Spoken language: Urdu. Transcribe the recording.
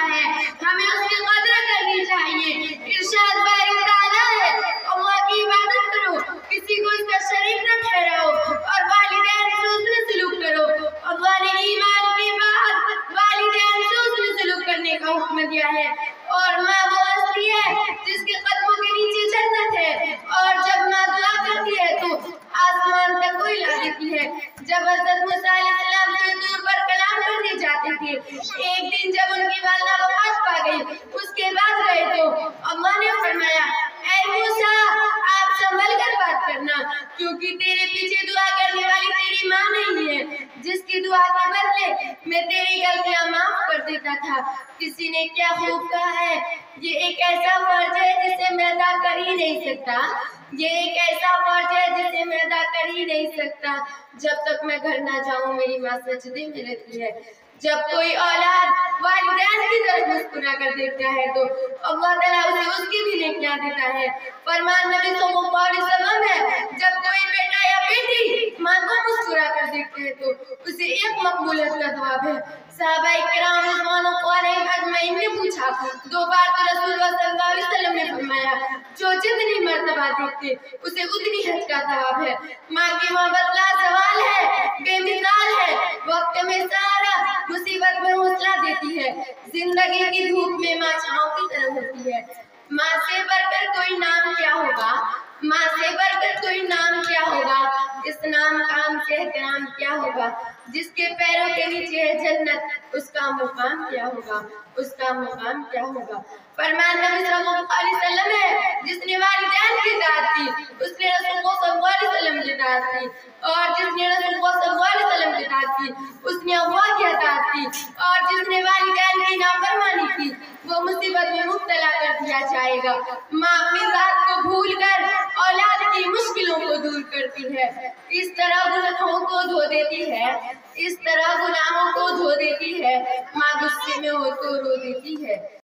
ہے، ہمیں اس کی قدر کرنی چاہیے۔ ارشاد باری تعالیٰ ہے، اللہ کی عبادت کرو، کسی کو اس کا شریک نہ ٹھہراؤ اور والدین سے حسن سلوک کرو۔ اللہ نے ایمان کے بعد والدین سے حسن سلوک کرنے کا حکم دیا ہے، اور ماں وہ ہستی ہے جس کے قدموں کے نیچے جنت ہے، اور جب ماں دعا کرتی ہے تو آسمان تک کو ہلا دیتی ہے۔ جب حضرت موسیٰ علیہ السلام سے طور پر کلام کرنے جاتے تھے، ایک دن جب ان کی والدہ وفات پا گئی، اس کے بعد گئے تو اللہ نے فرمایا، اے موسیٰ آپ سنبھل کر بات کرنا، کیونکہ تیرے پیچھے دعا کرنے والی تیری ماں نہیں ہے، جس کی دعا کے بدلے میں تیری غلطیاں معاف کر دیتا تھا۔ کسی نے کیا خوب کہا ہے، یہ ایک ایسا فرض ہے جسے میں ادا کر ہی نہیں سکتا، یہ ایک ایسا فرض ہے جسے میں ادا کر ہی نہیں سکتا۔ جب تک میں گھر نہ جاؤں میری ماں سجدے میں رہتی ہے۔ جب کوئی اولاد والدین کی طرف مسکرا کر دیکھتا ہے تو اللہ تعالیٰ اسے اس کی بھی نیکیاں دیتا ہے۔ فرمان نبی صلی اللہ علیہ وسلم ہے، جب کوئی بیٹا یا بیٹی ماں کو مسکرا کر دیکھتے ہیں تو اسے ایک مقبولیت کا ثواب ہے۔ صحابہ کرام رضوان اللہ علیہم اجمعین نے پوچھا، دو بار تو رسول اللہ صلی اللہ علیہ وسلم نے فرمایا، جو جتنی مرتبہ دیکھتے اسے اتنی حج کا ثواب ہے۔ ماں کی محبت لازوال ہے، بے مثال ہے، وقت میں سارا، مصیبت میں حوصلہ دیتی ہے، زندگی کی دھوپ میں ماں چھاؤں کی طرح ہوتی ہے۔ ماں سے بڑھ کر کوئی نام کیا ہوگا، ماں سے بڑھ کر کوئی نام کیا ہوگا، اس نام کام سے احترام کیا ہوگا، جس کے پیروں کے نیچے ہے جنت، اس کا مقام کیا ہوگا، اس کا مقام کیا ہوگا۔ فرمان نبی صلی اللہ علیہ وسلم ہے، جس نے والدین کی اطاعت کی اس نے رسول اللہ صلی اللہ علیہ وسلم کی اطاعت کی، اور جس نے رسول اللہ صلی اللہ علیہ وسلم کی اطاعت کی اس نے اللہ کی اطاعت کی، اور جس نے والدین کی نافرمانی کی وہ مصیبت میں مبتلا کر دیا جائے گا۔ ماں اپنی ذات کو بھول کر اولاد کی مشکلوں کو دور کرتی ہے، اس طرح گناہوں کو دھو دیتی ہے، اس طرح گناہوں کو دھو دیتی ہے، ماں غصے میں ہو تو رو دیتی ہے۔